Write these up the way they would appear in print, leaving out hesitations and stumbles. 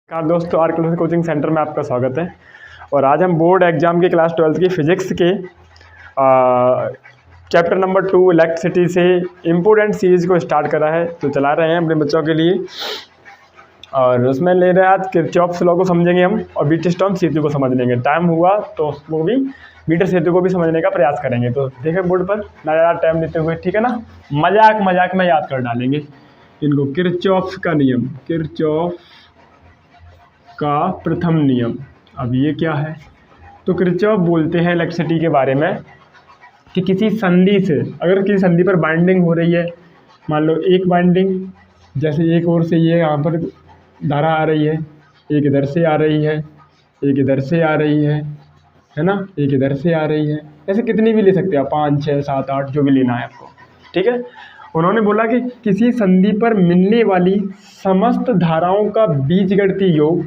नमस्कार दोस्तों, are class coaching centre में आपका स्वागत है। और आज हम बोर्ड एग्जाम की क्लास 12 की फिजिक्स के चैप्टर नंबर 2 इलेक्ट्रिसिटी से इम्पोर्टेंट सीरीज़ को स्टार्ट करा है, तो चला रहे हैं अपने बच्चों के लिए। और उसमें ले रहे हैं आज किरचॉफ्स लॉ को समझेंगे हम, और व्हीटस्टोन सेतु को समझ लेंगे। टाइम हुआ तो उसको भी मीटर सेतु को भी समझने का प्रयास करेंगे। तो देखें बोर्ड पर, ना ज़्यादा टाइम देते हुए, ठीक है ना, मजाक में याद कर डालेंगे इनको। किरचॉफ्स का नियम, किरचॉफ का प्रथम नियम। अब ये क्या है? तो किरचॉफ बोलते हैं इलेक्ट्रिसिटी के बारे में कि किसी संधि से, अगर किसी संधि पर बाइंडिंग हो रही है, मान लो एक बाइंडिंग, जैसे एक ओर से ये यहाँ पर धारा आ रही है, एक इधर से आ रही है, एक इधर से आ रही है ना, एक इधर से आ रही है, ऐसे कितनी भी ले सकते हो आप, 5, 6, 7, 8 जो भी लेना है आपको, ठीक है। उन्होंने बोला कि किसी संधि पर मिलने वाली समस्त धाराओं का बीजगणितीय योग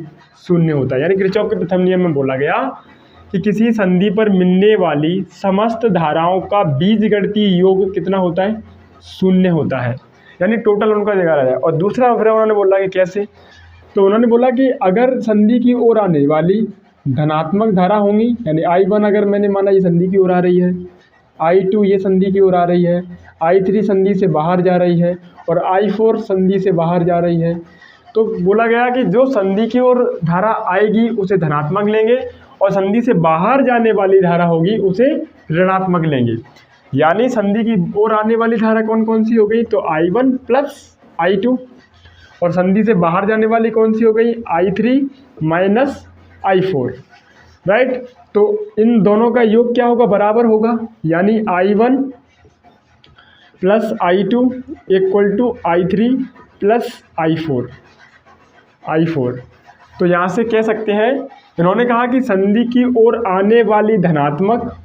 शून्य होता है। यानी किरचॉफ के प्रथम नियम में बोला गया कि किसी संधि पर मिलने वाली समस्त धाराओं का बीजगणितीय योग कितना होता है? शून्य होता है, यानी टोटल उनका जगह रह जाए। और दूसरा फिर उन्होंने बोला कि कैसे? तो उन्होंने बोला कि अगर संधि की ओर आने वाली धनात्मक धारा होंगी, यानी I1 अगर मैंने माना ये संधि की ओर आ रही है, I2 ये संधि की ओर आ रही है, I3 संधि से बाहर जा रही है, और I4 संधि से बाहर जा रही है, तो बोला गया कि जो संधि की ओर धारा आएगी उसे धनात्मक लेंगे, और संधि से बाहर जाने वाली धारा होगी उसे ऋणात्मक लेंगे। यानी संधि की ओर आने वाली धारा कौन कौन सी हो गई? तो I1 प्लस I2, और संधि से बाहर जाने वाली कौन सी हो गई? I3 minus I4, right. तो इन दोनों का योग क्या होगा? बराबर होगा, यानी I1 plus I2 equal to I3 plus I4। तो यहाँ से कह सकते हैं, इन्होंने कहा कि संधि की ओर आने वाली धनात्मक,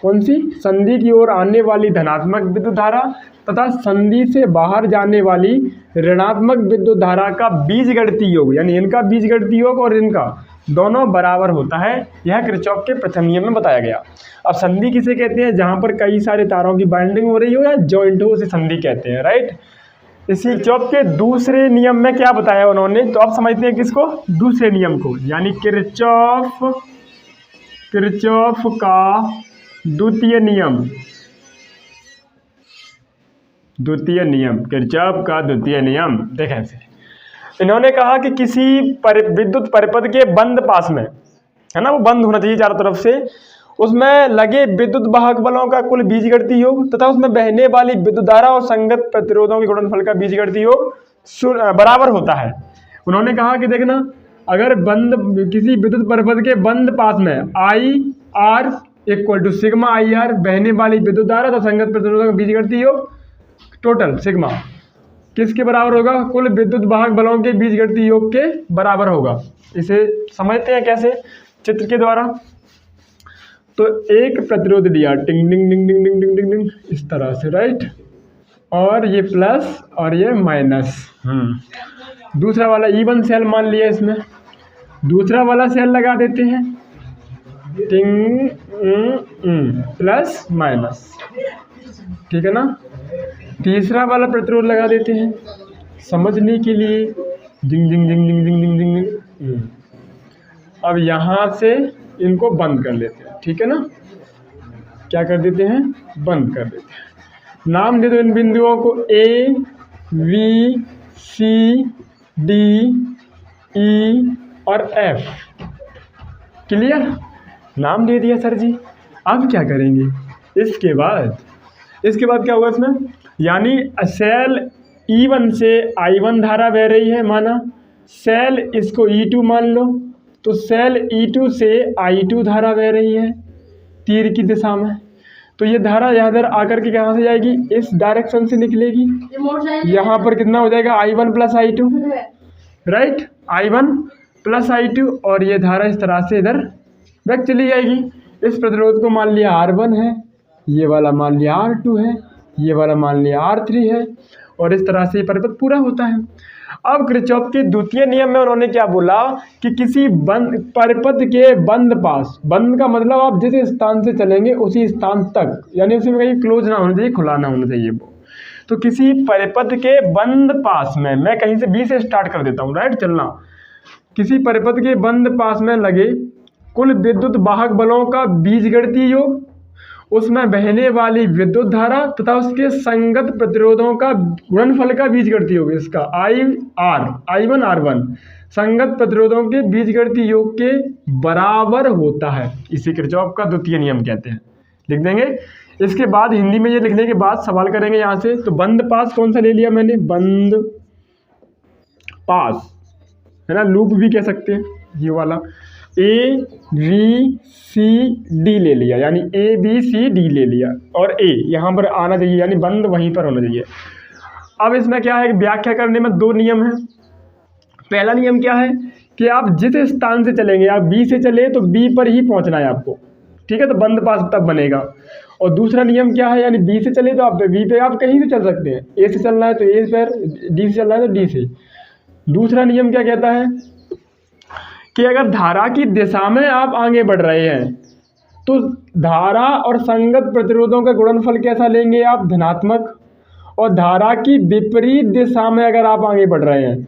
कौन सी? संधि की ओर आने वाली धनात्मक विद्युत धारा तथा संधि से बाहर जाने वाली ऋणात्मक विद्युत धारा का बीजगणितीय योग, यानी इनका बीजगणितीय योग और इनका दोनों बराबर होता है। यह किरचॉफ के प्रथम नियम में बताया गया। अब संधि किसे कहते हैं? जहाँ पर कई सारे तारों की बाइंडिंग हो रही हो या जॉइंट हो, उसे संधि कहते हैं, राइट। इसी किरचॉफ के दूसरे नियम में क्या बताया उन्होंने? तो आप समझते हैं किसको? दूसरे नियम को, यानी किरचॉफ का द्वितीय नियम, किरचॉफ का द्वितीय नियम। देखें से, इन्होंने कहा कि किसी विद्युत परिपथ के बंद पास में, है ना, वो बंद होना चाहिए चारों तरफ से, उसमें लगे विद्युत वाहक बलों का कुल बीजगणितीय योग तथा उसमें बहने वाली विद्युत धारा और संगत प्रतिरोधों के गुणनफल का बीजगणितीय योग बराबर होता है। उन्होंने कहा कि देखना, अगर किसी विद्युत परिपथ के बंद पास में IR equal to sigma IR बहने वाली विद्युत धारा तथा संगत प्रतिरोधों का बीजगणितीय योग टोटल सिग्मा किसके बराबर होगा? कुल विद्युत वाहक बलों के बीजगणितीय योग के बराबर होगा। इसे समझते हैं कैसे? चित्र के द्वारा। तो एक प्रतिरोध लिया, टिंग डिंग डिंग डिंग डिंग डिंग डिंग डिंग, इस तरह से, राइट, और ये प्लस और ये माइनस। दूसरा वाला E1 सेल मान लिया, इसमें दूसरा वाला सेल लगा देते हैं, टिंग प्लस माइनस, ठीक है ना। तीसरा वाला प्रतिरोध लगा देते हैं समझने के लिए, जिंग जिंग जिंग जिंग जिंग जिंग जिंग। अब यहाँ से इनको बंद कर लेते हैं, ठीक है ना। क्या कर देते हैं? बंद कर देते हैं। नाम दे दो इन बिंदुओं को A, V, C, D, E और F। क्लियर? नाम दे दिया सर जी। अब क्या करेंगे? इसके बाद क्या होगा इसमें? यानी सेल E1 से I1 धारा बह रही है, माना सेल इसको E2 मान लो, तो सेल E2 से I2 धारा बह रही है तीर की दिशा में। तो ये धारा इधर आकर के कहाँ से जाएगी? इस डायरेक्शन से निकलेगी। यहाँ पर कितना हो जाएगा? I1 plus I2, right, I1 plus I2, और ये धारा इस तरह से इधर बैक चली जाएगी। इस प्रतिरोध को मान लिया R1 है, ये वाला मान लिया R2 है, ये वाला मान लिया R3 है, और इस तरह से परिपथ पूरा होता है। अब किरचॉफ के द्वितीय नियम में उन्होंने क्या बोला कि किसी परिपथ के बंद पास, बंद का मतलब आप जिस स्थान से चलेंगे उसी स्थान तक, यानी उसमें कहीं क्लोज ना होना चाहिए, खुला ना होना चाहिए वो। तो किसी परिपथ के बंद पास में, मैं कहीं से B से स्टार्ट कर देता हूँ, राइट, चलना। किसी परिपथ के बंद पास में लगे कुल विद्युत वाहक बलों का बीजगणितीय योग, उसमें बहने वाली विद्युत धारा तथा उसके संगत प्रतिरोधों का गुणनफल का बीजगणितीय योग, इसका I1 R1 संगत प्रतिरोधों के बीजगणितीय योग के बराबर होता है। इसे किरचॉफ का द्वितीय नियम कहते हैं। लिख देंगे। इसके बाद हिंदी में ये लिखने के बाद सवाल करेंगे यहाँ से। तो बंद पास कौन सा ले लिया मैंने, बंद पास है ना, लूप भी कह सकते हैं ये वाला। ABCD ले लिया, यानी ABCD ले लिया और A यहाँ पर आना चाहिए, यानी बंद वहीं पर होना चाहिए। अब इसमें क्या है, व्याख्या करने में दो नियम है। पहला नियम क्या है कि आप जिस स्थान से चलेंगे, आप B से चले तो B पर ही पहुंचना है आपको, ठीक है, तो बंद पास तब बनेगा। और दूसरा नियम क्या है, यानी B से चले तो आप B पे आप कहीं से चल सकते हैं, A से चलना है तो A पर, D से चलना है तो D से। दूसरा नियम क्या कहता है कि अगर धारा की दिशा में आप आगे बढ़ रहे हैं तो धारा और संगत प्रतिरोधों का गुणनफल कैसा लेंगे आप, धनात्मक। और धारा की विपरीत दिशा में अगर आप आगे बढ़ रहे हैं,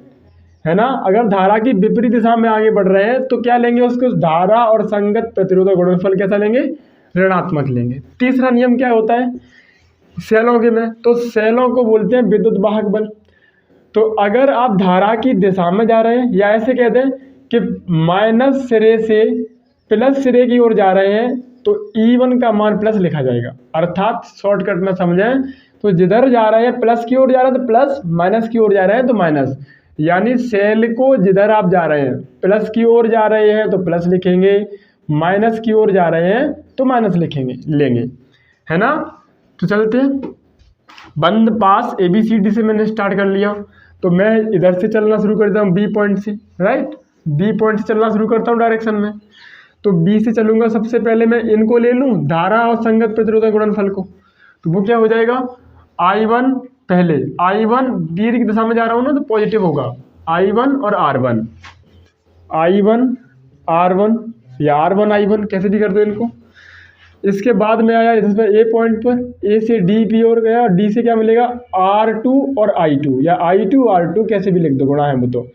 है ना, अगर धारा की विपरीत दिशा में आगे बढ़ रहे हैं तो क्या लेंगे, उसको धारा और संगत प्रतिरोध का गुणनफल कैसा लेंगे, ऋणात्मक लेंगे। तीसरा नियम क्या होता है सेलों के में, तो सेलों को बोलते हैं विद्युत वाहक बल। तो अगर आप धारा की दिशा में जा रहे हैं, या ऐसे कहते हैं कि माइनस सिरे से प्लस सिरे की ओर जा रहे हैं, तो E1 का मान प्लस लिखा जाएगा। अर्थात शॉर्टकट में समझें तो जिधर जा रहे हैं प्लस की ओर जा रहे हैं तो प्लस, माइनस की ओर जा रहे हैं तो माइनस, यानी सेल को जिधर आप जा रहे हैं, प्लस की ओर जा रहे हैं तो प्लस लिखेंगे, माइनस की ओर जा रहे हैं तो माइनस लेंगे, है ना। तो चलते हैं, बंद पास ABCD से मैंने स्टार्ट कर लिया, तो मैं इधर से चलना शुरू करता हूँ B पॉइंट से, राइट, B पॉइंट से चलना शुरू करता हूँ डायरेक्शन में। तो B से चलूँगा, सबसे पहले मैं इनको ले लूँ, धारा और संगत प्रतिरोध गुणनफल को, तो वो क्या हो जाएगा, I1 पहले, I1 तीर की दिशा में जा रहा हूँ ना तो पॉजिटिव होगा, I1 और R1, I1 R1 या R1 I1 कैसे भी कर दो इनको। इसके बाद में आया इसमें A पॉइंट पर, A से D की ओर गया, D से क्या मिलेगा, R2 और I2 या I2 R2 कैसे भी लिख दो, गुणा है वो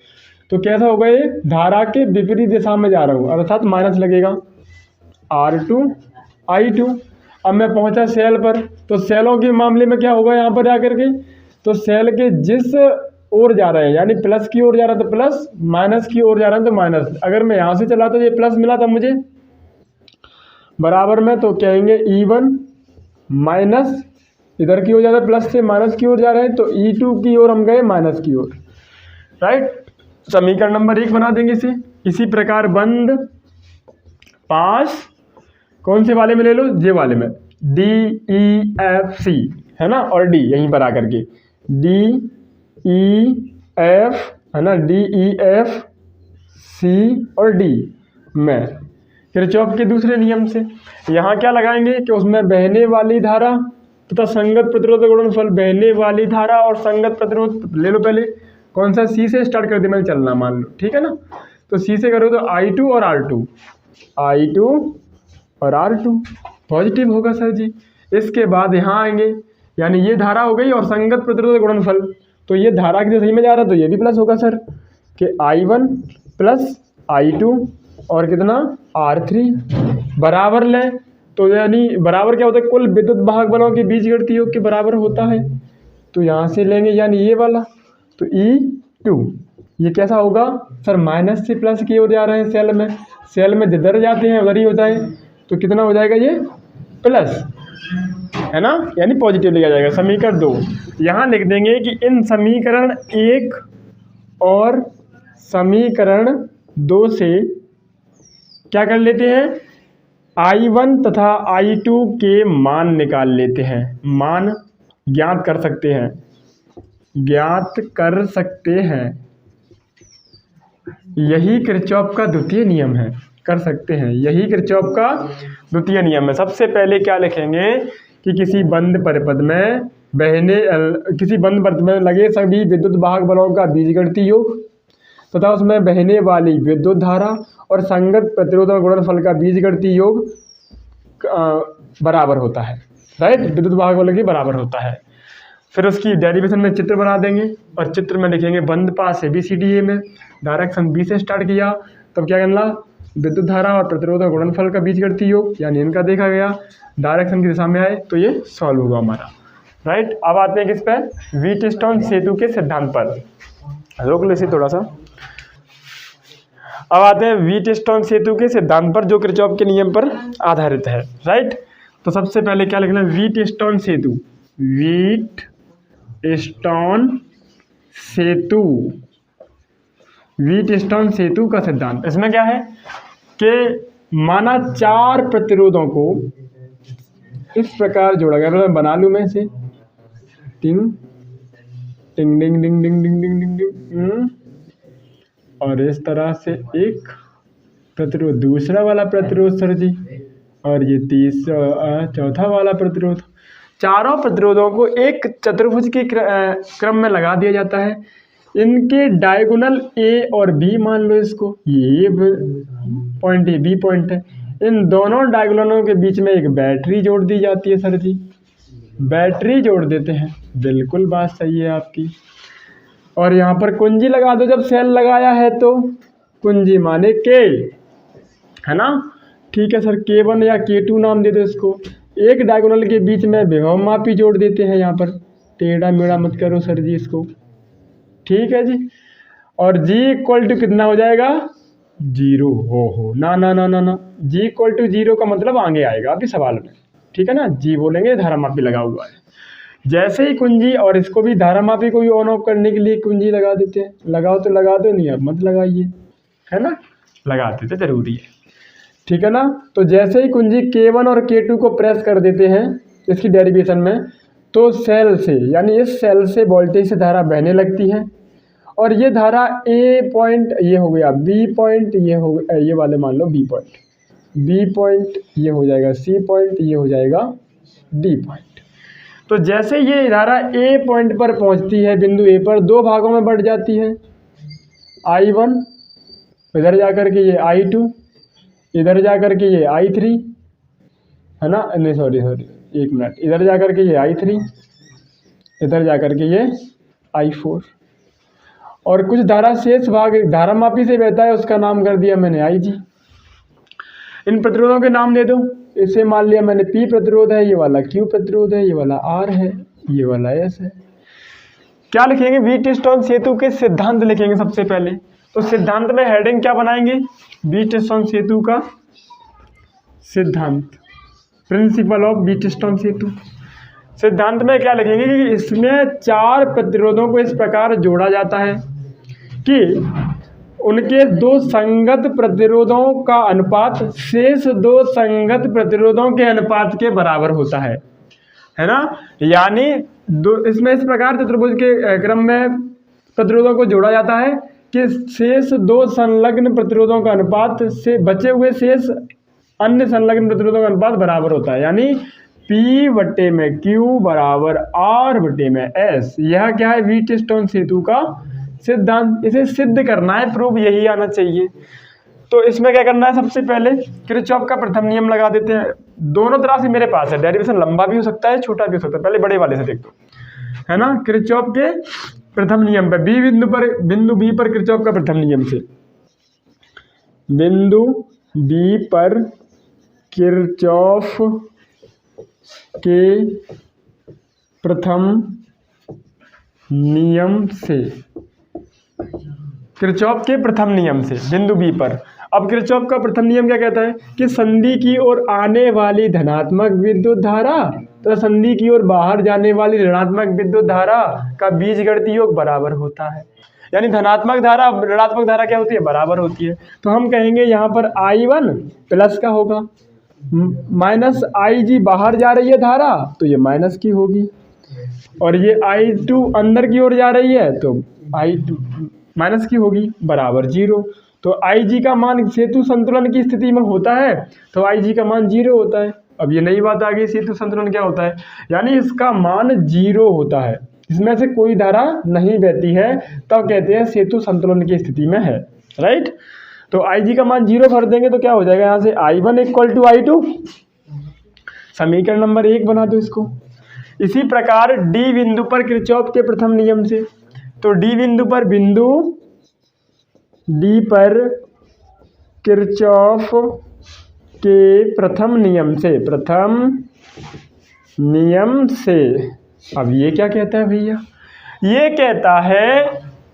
तो कैसा होगा, ये धारा के विपरीत दिशा में जा रहा हूँ, अर्थात माइनस लगेगा, R2 I2। अब मैं पहुंचा सेल पर, तो सेलों के मामले में क्या होगा यहाँ पर जाकर के, तो सेल के जिस ओर जा रहे हैं, यानी प्लस की ओर जा रहा है तो प्लस, माइनस की ओर जा रहा है तो माइनस। अगर मैं यहाँ से चला तो ये प्लस मिला था मुझे बराबर में, तो कहेंगे E1 माइनस, इधर की ओर जा रहा है प्लस से माइनस की ओर जा रहे हैं तो E2 की ओर हम गए माइनस की ओर, राइट। समीकरण नंबर 1 बना देंगे इसे। इसी प्रकार बंद पास कौन से वाले में ले लो, जे वाले में, DEFC है ना, और D यहीं पर आकर के DEF है ना, DEFC और D में किरचॉफ के दूसरे नियम से यहाँ क्या लगाएंगे कि उसमें बहने वाली धारा तथा संगत प्रतिरोध गुणनफल, बहने वाली धारा और संगत प्रतिरोध ले लो पहले, कौन सा, C से स्टार्ट कर दे मैंने चलना, मान लो, ठीक है ना। तो C से करो तो I2 और R2 पॉजिटिव होगा सर जी। इसके बाद यहाँ आएंगे, यानी ये धारा हो गई और संगत प्रतिरोध गुणनफल, तो ये धारा की सही में जा रहा है तो ये भी प्लस होगा सर, कि I1 प्लस I2 और कितना R3 बराबर लें, तो यानी बराबर क्या होता है, कुल विद्युत वाहक बलों के बीजगणितीय योग के बराबर होता है। तो यहाँ से लेंगे, यानी ये वाला, तो E2 ये कैसा होगा सर, माइनस से प्लस की ओर जा रहे हैं सेल में जिधर जाते हैं उधर ही होता है, तो कितना हो जाएगा ये प्लस, है ना, यानी पॉजिटिव लिखा जाएगा। समीकरण 2 यहाँ लिख देंगे कि इन समीकरण 1 और समीकरण 2 से क्या कर लेते हैं, I1 तथा I2 के मान निकाल लेते हैं, मान ज्ञात कर सकते हैं। यही किरचॉफ का द्वितीय नियम है, कर सकते हैं, यही किरचॉफ का द्वितीय नियम है। सबसे पहले क्या लिखेंगे कि किसी बंद परिपथ में लगे सभी विद्युत वाहक बलों का बीजगणितीय योग तथा उसमें बहने वाली विद्युत धारा और संगत प्रतिरोध और गुणनफल का बीजगणितीय योग बराबर होता है, राइट, विद्युत वाहक बलों के बराबर होता है। फिर उसकी डेरिवेशन में चित्र बना देंगे और चित्र में लिखेंगे बंद पास ABCDA में डायरेक्शन B से स्टार्ट किया, तब क्या करना, विद्युत धारा और प्रतिरोध और गुणनफल का बीजगणितीय योग यानी इनका देखा गया, डायरेक्शन की दिशा में आए तो ये सॉल्व होगा हमारा, राइट। अब आते हैं किस पे, व्हीटस्टोन सेतु के सिद्धांत पर। रोक लो इसे थोड़ा सा। अब आते हैं व्हीटस्टोन सेतु के सिद्धांत पर जो किरचॉफ के नियम पर आधारित है, राइट। तो सबसे पहले क्या लिखना है, व्हीटस्टोन सेतु, व्हीटस्टोन सेतु, व्हीटस्टोन सेतु का सिद्धांत। इसमें क्या है कि माना 4 प्रतिरोधों को इस प्रकार जोड़ा गया, मैं बना लूं मैं इसे, टिंग टिंग डिंग डिंग डिंग डिंग डिंग डिंग डिंग, और इस तरह से एक प्रतिरोध, दूसरा वाला प्रतिरोध सर जी, और ये चौथा वाला प्रतिरोध। चारों प्रतिरोधों को एक चतुर्भुज के क्रम में लगा दिया जाता है। इनके डायगोनल A और B मान लो इसको, ये पॉइंट है, B पॉइंट है। इन दोनों डायगोनलों के बीच में एक बैटरी जोड़ दी जाती है सर जी, बैटरी जोड़ देते हैं, बिल्कुल बात सही है आपकी। और यहाँ पर कुंजी लगा दो, जब सेल लगाया है तो कुंजी माने K, है ना, ठीक है सर, K1 या K2 नाम दे दो इसको। एक डायगोनल के बीच में विभव मापी जोड़ देते हैं, यहाँ पर टेढ़ा मेढ़ा मत करो सर जी इसको, ठीक है जी। और G इक्वल टू कितना हो जाएगा, 0। हो ना ना ना ना ना, G इक्वल टू 0 का मतलब आगे आएगा अभी सवाल में, ठीक है ना। G बोलेंगे धारा मापी लगा हुआ है, जैसे ही कुंजी, और इसको भी धारा मापी को भी ऑन ऑफ करने के लिए कुंजी लगा देते हैं। लगाओ तो लगा दो, नहीं अब मत लगाइए, है ना, लगा देते जरूरी है, ठीक है ना। तो जैसे ही कुंजी K1 और K2 को प्रेस कर देते हैं इसकी डेरिवेशन में, तो सेल से यानी इस सेल से वोल्टेज से धारा बहने लगती है, और ये धारा A पॉइंट ये हो गया, B पॉइंट ये हो गया, ये वाले मान लो B पॉइंट, B पॉइंट ये हो जाएगा, C पॉइंट ये हो जाएगा, D पॉइंट। तो जैसे ये धारा A पॉइंट पर पहुंचती है, बिंदु A पर, 2 भागों में बढ़ जाती है, I1 इधर जाकर के ये I2, इधर जाकर के ये I3, है ना, नहीं सॉरी एक मिनट, इधर जाकर के ये I3, इधर जाकर के ये I4, और कुछ धारा शेष भाग धारा मापी से बहता है, उसका नाम कर दिया मैंने IG। इन प्रतिरोधों के नाम दे दो, इसे मान लिया मैंने P प्रतिरोध है, ये वाला Q प्रतिरोध है, ये वाला R है, ये वाला S है। क्या लिखेंगे, व्हीटस्टोन सेतु के सिद्धांत लिखेंगे सबसे पहले। तो सिद्धांत में हेडिंग क्या बनाएंगे, व्हीटस्टोन सेतु का सिद्धांत, प्रिंसिपल ऑफ व्हीटस्टोन सेतु। सिद्धांत में क्या लिखेंगे कि इसमें 4 प्रतिरोधों को इस प्रकार जोड़ा जाता है कि उनके 2 संगत प्रतिरोधों का अनुपात शेष 2 संगत प्रतिरोधों के अनुपात के बराबर होता है ना। यानी इसमें इस प्रकार चतुर्भुज के क्रम में प्रतिरोधों को जोड़ा जाता है कि शेष 2 संलग्न प्रतिरोधों का अनुपात से बचे हुए शेष अन्य संलग्न प्रतिरोधों का अनुपात बराबर होता है, यानी P में Q बराबर R में S। यह क्या है, व्हीटस्टोन सेतु का सिद्धांत। इसे सिद्ध करना है, प्रूफ यही आना चाहिए। तो इसमें क्या करना है, सबसे पहले किरचॉफ का प्रथम नियम लगा देते हैं। दोनों तरह से मेरे पास है, डेरिवेशन लंबा भी हो सकता है, छोटा भी हो सकता है। पहले बड़े वाले से देख दो, है ना। किरचॉफ के प्रथम नियम पर बिंदु B पर किरचॉफ का प्रथम नियम से, बिंदु B पर किरचॉफ के प्रथम नियम से, किरचॉफ के प्रथम नियम से बिंदु B पर। अब किरचॉफ का प्रथम नियम क्या कहता है कि संधि की ओर आने वाली धनात्मक विद्युत धारा तथा संधि की ओर बाहर जाने वाली ऋणात्मक विद्युत धारा का बीजगणितीय योग बराबर होता है। यानी धनात्मक धारा ऋणात्मक धारा क्या होती है, बराबर होती है। तो हम कहेंगे यहाँ पर I1 प्लस का होगा, माइनस IG बाहर जा रही है धारा तो ये माइनस की होगी, और ये I2 अंदर की ओर जा रही है तो I2 माइनस की होगी, बराबर 0। तो IG का मान सेतु संतुलन की स्थिति में होता है तो IG का मान 0 होता है। अब ये नई बात आ गई, सेतु संतुलन क्या होता है, यानी इसका मान 0 होता है, इसमें से कोई धारा नहीं बहती है, तब कहते हैं सेतु संतुलन की स्थिति में है, राइट। तो IG का मान 0 भर देंगे तो क्या हो जाएगा, यहाँ से I1 इक्वल टू I2, समीकरण नंबर 1 बना दो इसको। इसी प्रकार डी बिंदु पर किरचॉफ के प्रथम नियम से, तो डी बिंदु पर बिंदु डी पर किरचॉफ के प्रथम नियम से, अब ये क्या कहता है भैया, ये कहता है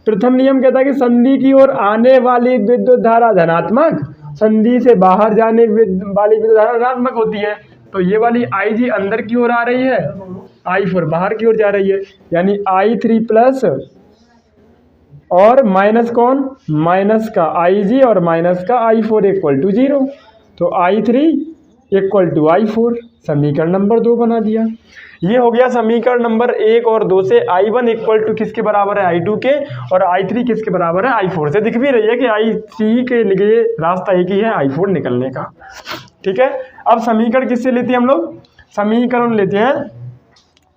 प्रथम नियम कहता है कि संधि की ओर आने वाली विद्युत धारा धनात्मक, संधि से बाहर जाने वाली विद्युत धारा ऋणात्मक होती है। तो ये वाली आई जी अंदर की ओर आ रही है, I4 बाहर की ओर जा रही है, यानी I3 प्लस और माइनस कौन, माइनस का IG और माइनस का I4 इक्वल टू 0। तो I3 इक्वल टू I4, समीकरण नंबर 2 बना दिया। ये हो गया समीकरण नंबर 1 और 2 से I1 इक्वल टू किसके बराबर है, I2 के, और I3 किसके बराबर है, I4 से। दिख भी रही है कि I3 के लिए रास्ता एक ही है, I4 निकलने का। ठीक है, अब समीकरण किससे लेते हैं हम लोग, समीकरण लेते हैं,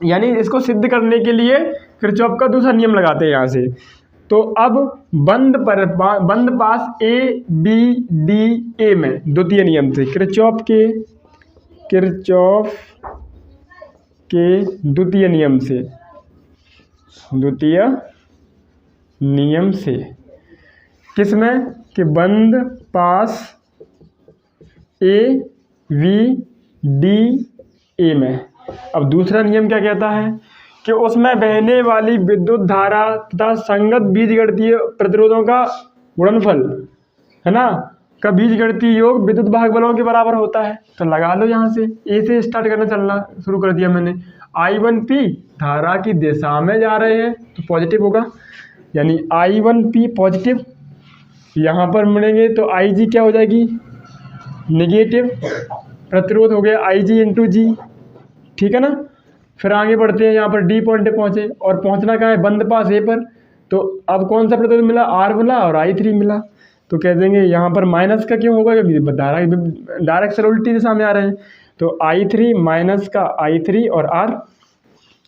यानी इसको सिद्ध करने के लिए किरचॉफ का दूसरा नियम लगाते हैं यहाँ से। तो अब बंद पास ए बी डी ए में द्वितीय नियम से, किरचॉफ के द्वितीय नियम से किसमें, कि बंद पास ए वी डी ए में। अब दूसरा नियम क्या कहता है कि उसमें बहने वाली विद्युत धारा तथा संगत बीजगणितीय प्रतिरोधों का गुणनफल, है ना, का बीजगणितीय योग विद्युत वाहक बलों के बराबर होता है। तो लगा लो, यहाँ से ए से स्टार्ट करना, चलना शुरू कर दिया मैंने। I1P धारा की दिशा में जा रहे हैं तो पॉजिटिव होगा, यानी I1P पॉजिटिव। यहाँ पर मुड़ेंगे तो IG क्या हो जाएगी, निगेटिव। प्रतिरोध हो गया IG इंटू जी, ठीक है ना। फिर आगे बढ़ते हैं, यहाँ पर डी पॉइंट पे पहुँचे और पहुँचना कहाँ है, बंद पास ए पर। तो अब कौन सा प्रतिरोध मिला, R मिला और I3 मिला। तो कह देंगे यहाँ पर माइनस का क्यों होगा, क्योंकि धारा डायरेक्ट से उल्टी दिशा में आ रहे हैं। तो I3 माइनस का I3 और R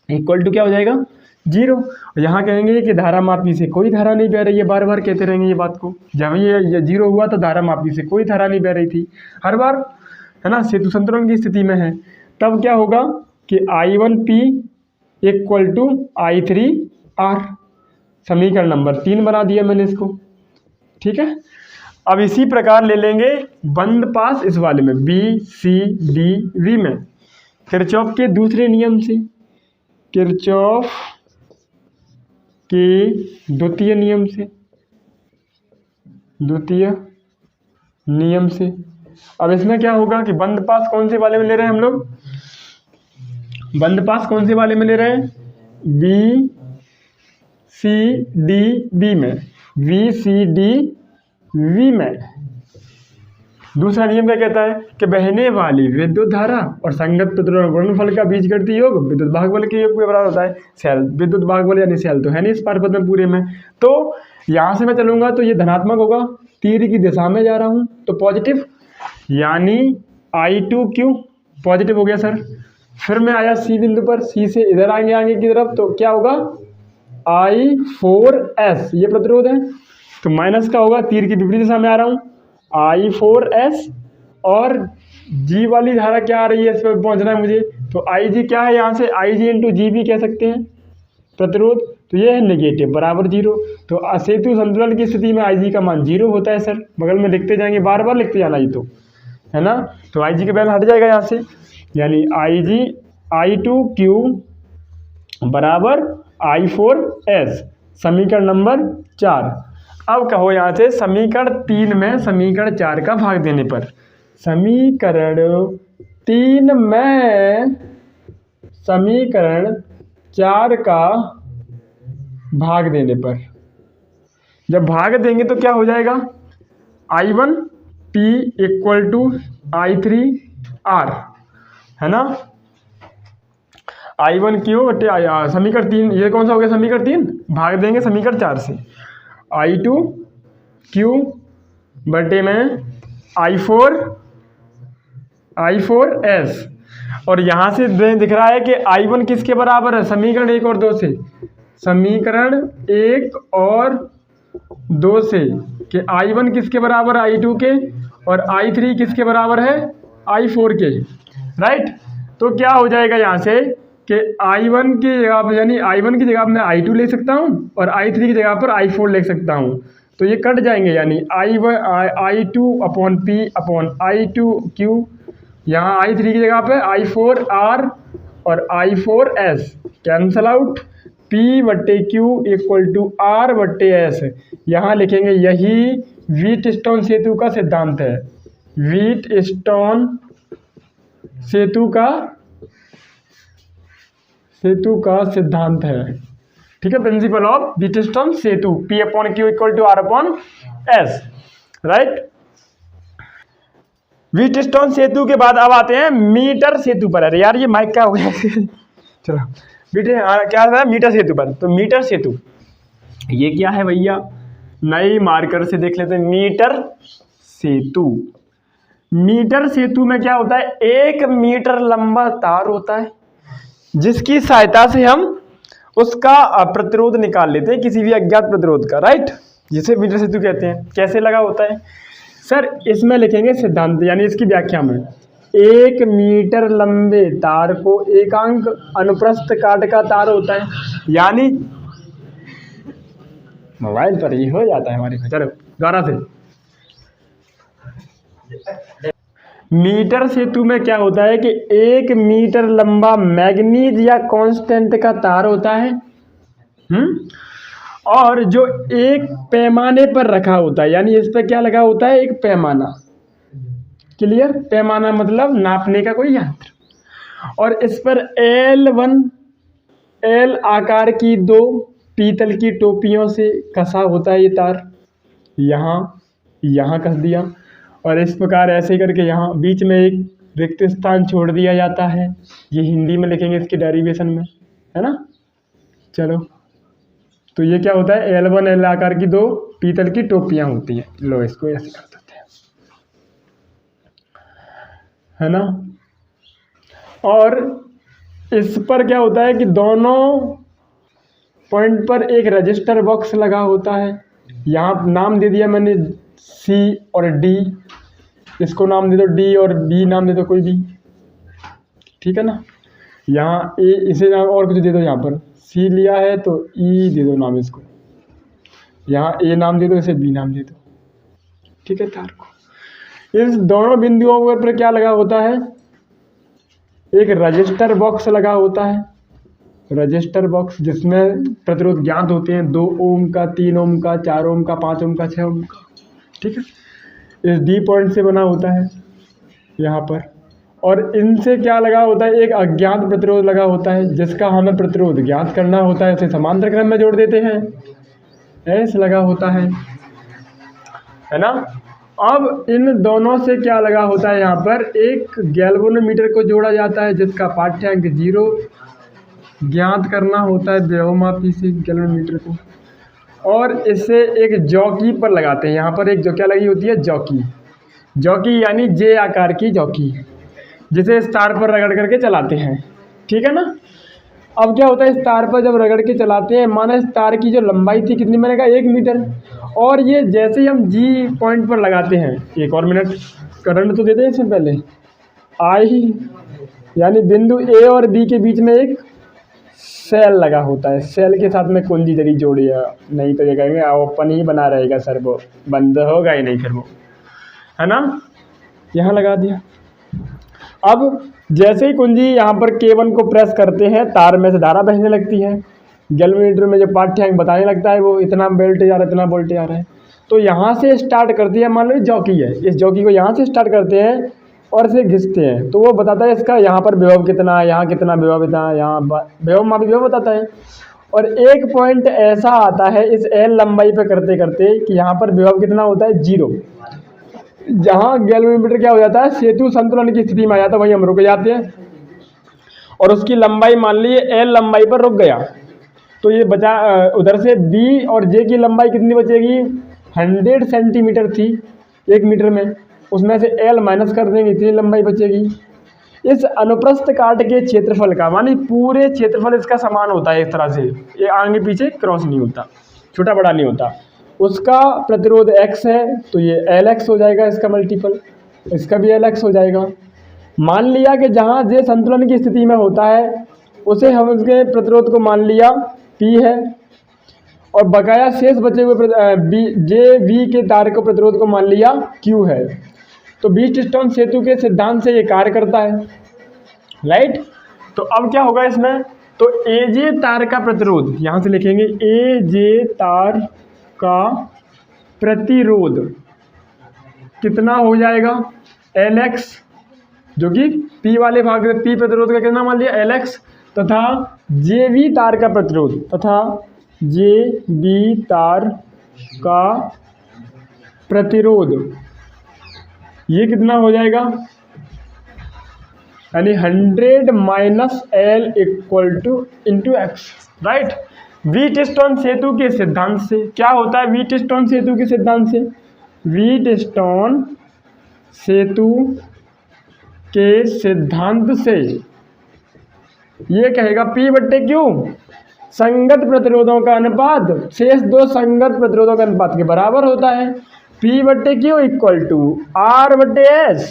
इक्वल टू क्या हो जाएगा, 0। यहाँ कहेंगे कि धारा मापी से कोई धारा नहीं बह रही है, बार बार कहते रहेंगे ये बात को। जब ये 0 हुआ तो धारा मापी से कोई धारा नहीं बह रही थी हर बार, है ना, सेतु संतुलन की स्थिति में है। तब क्या होगा कि I1P इक्वल टू I3R, समीकरण नंबर 3 बना दिया मैंने इसको। ठीक है, अब इसी प्रकार ले लेंगे बंद पास इस वाले में B C D V में किरचॉफ के दूसरे नियम से, किरचॉफ के द्वितीय नियम से। अब इसमें क्या होगा कि बंद पास कौन से वाले में ले रहे हैं हम लोग, बंद पास कौन से वाले में ले रहे हैं, B C D B में, V C D V में। दूसरा नियम क्या कहता है कि बहने वाली विद्युत धारा और संगत प्रतिरोध गुणनफल का बीजगणितीय योग विद्युत वाहक बल के योग के बराबर होता है। सेल विद्युत वाहक बल यानी सेल तो है नहीं इस पारपथ में पूरे में, तो यहाँ से मैं चलूंगा तो ये धनात्मक होगा, तीर की दिशा में जा रहा हूँ तो पॉजिटिव, यानी I2Q पॉजिटिव हो गया सर। फिर मैं आया C बिंदु पर, C से इधर आएंगे आगे की तरफ तो क्या होगा, I4S ये प्रतिरोध है, तो माइनस का होगा, तीर की विपरीत दिशा में आ रहा हूँ, I4S। और G वाली धारा क्या आ रही है, इस पर पहुँचना है मुझे, तो IG क्या है, यहाँ से IG इंटू जी भी कह सकते हैं प्रतिरोध, तो ये है नेगेटिव बराबर 0। तो असेतु संतुलन की स्थिति में IG का मान 0 होता है सर। बगल में लिखते जाएंगे, बार बार लिखते जाना, ये तो है ना। तो IG का वैल्यू हट जाएगा यहाँ से, यानी I2Q बराबर I4S, समीकरण नंबर 4। अब कहो यहाँ से समीकरण 3 में समीकरण 4 का भाग देने पर, समीकरण 3 में समीकरण 4 का भाग देने पर, जब भाग देंगे तो क्या हो जाएगा, I1P इक्वल टू I3R, है ना। I1Q समीकरण 3, ये कौन सा हो गया समीकरण 3, भाग देंगे समीकरण 4 से, I2Q बटे में I4S। और यहाँ से दिख रहा है कि I1 किसके बराबर है, समीकरण 1 और 2 से, समीकरण 1 और 2 से कि I1 किसके बराबर है, I2 के, और I3 किसके बराबर है, I4 के, राइट। तो क्या हो जाएगा यहाँ से कि I1 की जगह पर, यानी I1 की जगह पर मैं I2 ले सकता हूँ और I3 की जगह पर I4 ले सकता हूँ। तो ये कट जाएंगे, यानी I2 upon P upon I2 Q, यहाँ I3 की जगह पे I4 R और I4 S cancel out, P बट्टे Q इक्वल टू R बट्टे S। यहाँ लिखेंगे यही व्हीटस्टोन सेतु का सिद्धांत है, व्हीटस्टोन सेतु का सिद्धांत है। ठीक है, प्रिंसिपल ऑफ व्हीटस्टोन सेतु, P upon Q equal to R upon S, right. Wheatstone सेतु के बाद अब आते हैं मीटर सेतु पर। अरे यार ये माइक क्या हो गया चलो क्या है मीटर सेतु पर। तो मीटर सेतु ये क्या है भैया, नई मार्कर से देख लेते हैं। मीटर सेतु, मीटर सेतु में क्या होता है, 1 मीटर लंबा तार होता है जिसकी सहायता से हम उसका प्रतिरोध निकाल लेते हैं, किसी भी अज्ञात प्रतिरोध का, राइट, जिसे मीटर सेतु कहते हैं। कैसे लगा होता है सर, इसमें लिखेंगे सिद्धांत, यानी इसकी व्याख्या में 1 मीटर लंबे तार को एकांक अनुप्रस्थ काट का तार होता है, यानी मोबाइल पर ही हो जाता है हमारे। चलो दोबारा से, मीटर सेतु में क्या होता है कि 1 मीटर लंबा मैग्नीज या कांस्टेंट का तार होता है, और जो एक पैमाने पर रखा होता है, यानी इस पर क्या लगा होता है, एक पैमाना। क्लियर, पैमाना मतलब नापने का कोई यंत्र, और इस पर L आकार की 2 पीतल की टोपियों से कसा होता है ये तार। यहाँ कस दिया, और इस प्रकार ऐसे करके यहाँ बीच में एक रिक्त स्थान छोड़ दिया जाता है। ये हिंदी में लिखेंगे इसके डेरिवेशन में, है ना। चलो, तो ये क्या होता है, L आकार की 2 पीतल की टोपियां होती हैं। लो इसको ऐसे कर देते हैं, है ना। और इस पर क्या होता है कि दोनों पॉइंट पर एक रजिस्टर बॉक्स लगा होता है। यहाँ नाम दे दिया मैंने C और D, इसको नाम दे दो D और B नाम दे दो कोई भी, ठीक है ना। यहाँ A, इसे नाम और कुछ दे दो, यहाँ पर C लिया है तो E दे दो नाम इसको, यहाँ A नाम दे दो, इसे B नाम दे दो, ठीक है। तार को इस दोनों बिंदुओं पर क्या लगा होता है, एक रजिस्टर बॉक्स लगा होता है। रजिस्टर बॉक्स जिसमें प्रतिरोध ज्ञात होते हैं, 2 ओम का, 3 ओम का, 4 ओम का, 5 ओम का, 6 ओम का, ठीक है। इस D पॉइंट से बना होता है यहाँ पर, और इनसे क्या लगा होता है, एक अज्ञात प्रतिरोध लगा होता है जिसका हमें प्रतिरोध ज्ञात करना होता है, उसे समांतर क्रम में जोड़ देते हैं, ऐसे लगा होता है ना। अब इन दोनों से क्या लगा होता है, यहाँ पर एक गैल्वेनोमीटर को जोड़ा जाता है जिसका पाठ्यांक 0 ज्ञात करना होता है व्यवमापी से गैल्वेनोमीटर को, और इसे एक जॉकी पर लगाते हैं। यहाँ पर एक जो क्या लगी होती है, जॉकी यानी J आकार की जॉकी, जिसे इस तार पर रगड़ करके चलाते हैं, ठीक है ना। अब क्या होता है, इस तार पर जब रगड़ के चलाते हैं, माना इस तार की जो लंबाई थी कितनी, मैंने कहा 1 मीटर, और ये जैसे ही हम G पॉइंट पर लगाते हैं, एक और मिनट करंट तो देते हैं इसमें पहले, I यानी बिंदु A और B के बीच में एक सेल लगा होता है, सेल के साथ में कुंजी जरी जोड़ी है, नहीं तो ये कहेंगे ओपन ही बना रहेगा सर, वो बंद होगा ही नहीं फिर वो, है ना। यहाँ लगा दिया। अब जैसे ही कुंजी यहाँ पर K1 को प्रेस करते हैं, तार में से धारा बहने लगती है, गैल्वेनोमीटर में जो पाठ्यांक बताने लगता है वो इतना वोल्टेज आ रहा है, इतना वोल्टेज आ रहा है। तो यहाँ से स्टार्ट करती है, मान लो जॉकी है, इस जॉकी को यहाँ से स्टार्ट करते हैं और इसे घिसते हैं, तो वो बताता है इसका यहाँ पर विभव कितना है, यहाँ कितना विभव, इतना, यहाँ विभव मापी विभव बताता है। और एक पॉइंट ऐसा आता है इस L लंबाई पे करते करते कि यहाँ पर विभव कितना होता है, 0, जहाँ गैल्वेनोमीटर क्या हो जाता है, सेतु संतुलन की स्थिति में आ जाता है, वहीं हम रुक जाते हैं, और उसकी लंबाई मान लीजिए L लंबाई पर रुक गया, तो ये बचा उधर से B और J की लंबाई कितनी बचेगी, 100 सेंटीमीटर थी 1 मीटर में, उसमें से L माइनस कर देंगे, इतनी लंबाई बचेगी। इस अनुप्रस्थ काट के क्षेत्रफल का, मानी पूरे क्षेत्रफल इसका समान होता है, इस तरह से ये आगे पीछे क्रॉस नहीं होता, छोटा बड़ा नहीं होता, उसका प्रतिरोध X है, तो ये LX हो जाएगा, इसका मल्टीपल, इसका भी LX हो जाएगा। मान लिया कि जहाँ J संतुलन की स्थिति में होता है उसे हम उसके प्रतिरोध को मान लिया P है, और बकाया शेष बचे हुए जे वी के तार को प्रतिरोध को मान लिया Q है। तो व्हीटस्टोन सेतु के सिद्धांत से ये कार्य करता है, राइट। तो अब क्या होगा इसमें, तो एजे तार का प्रतिरोध यहाँ से लिखेंगे, एजे तार का प्रतिरोध कितना हो जाएगा, Lx, जो कि P वाले भाग में P प्रतिरोध का कितना मान लिया Lx, तथा JV तार का प्रतिरोध, तथा JV तार का प्रतिरोध ये कितना हो जाएगा, यानी 100 minus L equal to into x, right. Wheatstone सेतु के सिद्धांत से क्या होता है, व्हीटस्टोन सेतु के सिद्धांत से, व्हीटस्टोन सेतु के सिद्धांत से ये कहेगा P/Q संगत प्रतिरोधों का अनुपात शेष दो संगत प्रतिरोधों के अनुपात के बराबर होता है। P/Q इक्वल टू R/S,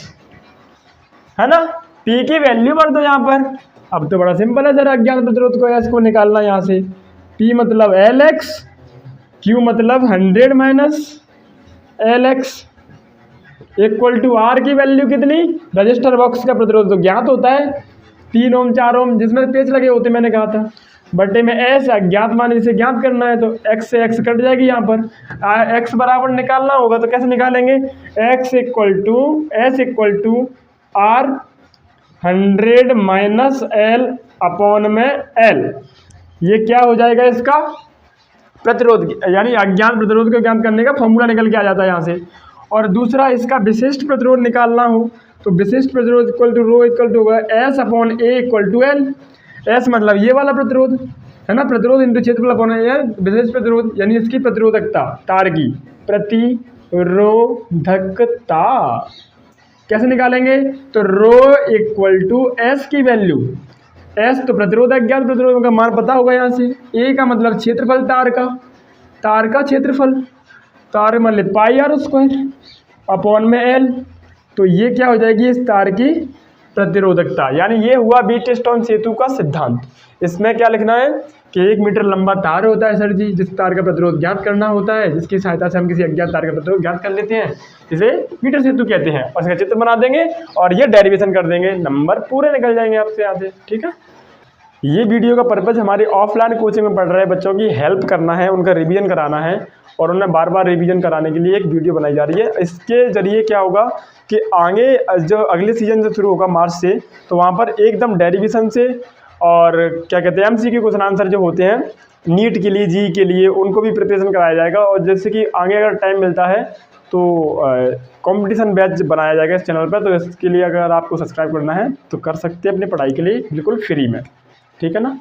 है ना। P की वैल्यू भर दो यहाँ पर। अब तो बड़ा सिंपल है सर, अज्ञात प्रतिरोध को S को निकालना यहाँ से। P मतलब Lx, Q मतलब 100 minus Lx equal to R की वैल्यू कितनी, रजिस्टर बॉक्स का प्रतिरोध तो ज्ञात होता है 3 ओम 4 ओम, जिसमें पेच लगे होते मैंने कहा था, बटे में S अज्ञात मान इसे ज्ञात करना है, तो x से x कट जाएगी यहाँ पर। x बराबर निकालना होगा तो कैसे निकालेंगे, x equal to S equal to R 100 minus L upon में L, ये क्या हो जाएगा इसका प्रतिरोध, यानी अज्ञात प्रतिरोध को ज्ञात करने का फॉर्मूला निकल के आ जाता है यहाँ से। और दूसरा इसका विशिष्ट प्रतिरोध निकालना हो तो विशिष्ट प्रतिरोध equal to rho equal to होगा S upon A equal to L। S मतलब ये वाला प्रतिरोध है ना, प्रतिरोध इंटू क्षेत्रफल अपॉन ये विशिष्ट प्रतिरोध, यानी इसकी प्रतिरोधकता, तार की प्रतिरोधकता कैसे निकालेंगे, तो रो इक्वल टू S की वैल्यू, S तो प्रतिरोध अज्ञात प्रतिरोध का मान पता होगा यहाँ से, A का मतलब क्षेत्रफल तार का क्षेत्रफल, तार मतलब पाई R स्क्वायर अपॉन में L, तो ये क्या हो जाएगी इस तार की प्रतिरोधकता। यानी ये हुआ व्हीटस्टोन सेतु का सिद्धांत। इसमें क्या लिखना है कि 1 मीटर लंबा तार होता है सर जी, जिस तार का प्रतिरोध ज्ञात करना होता है, जिसकी सहायता से हम किसी अज्ञात तार का प्रतिरोध ज्ञात कर लेते हैं, इसे मीटर सेतु कहते हैं। और इसका चित्र बना देंगे और ये डेरिवेशन कर देंगे, नंबर पूरे निकल जाएंगे आपसे यहाँ से, ठीक है। ये वीडियो का पर्पज़ हमारी ऑफलाइन कोचिंग में पढ़ रहे बच्चों की हेल्प करना है, उनका रिवीजन कराना है, और उन्हें बार बार रिवीजन कराने के लिए एक वीडियो बनाई जा रही है। इसके ज़रिए क्या होगा कि आगे जो अगले सीजन जो शुरू होगा मार्च से, तो वहाँ पर एकदम डेरिवेशन से और क्या कहते हैं MCQ क्वेश्चन आंसर जो होते हैं नीट के लिए, जी के लिए, उनको भी प्रिपरेशन कराया जाएगा। और जैसे कि आगे अगर टाइम मिलता है तो कंपटीशन बैच बनाया जाएगा इस चैनल पर, तो इसके लिए अगर आपको सब्सक्राइब करना है तो कर सकते हैं अपनी पढ़ाई के लिए बिल्कुल फ्री में, ठीक है ना।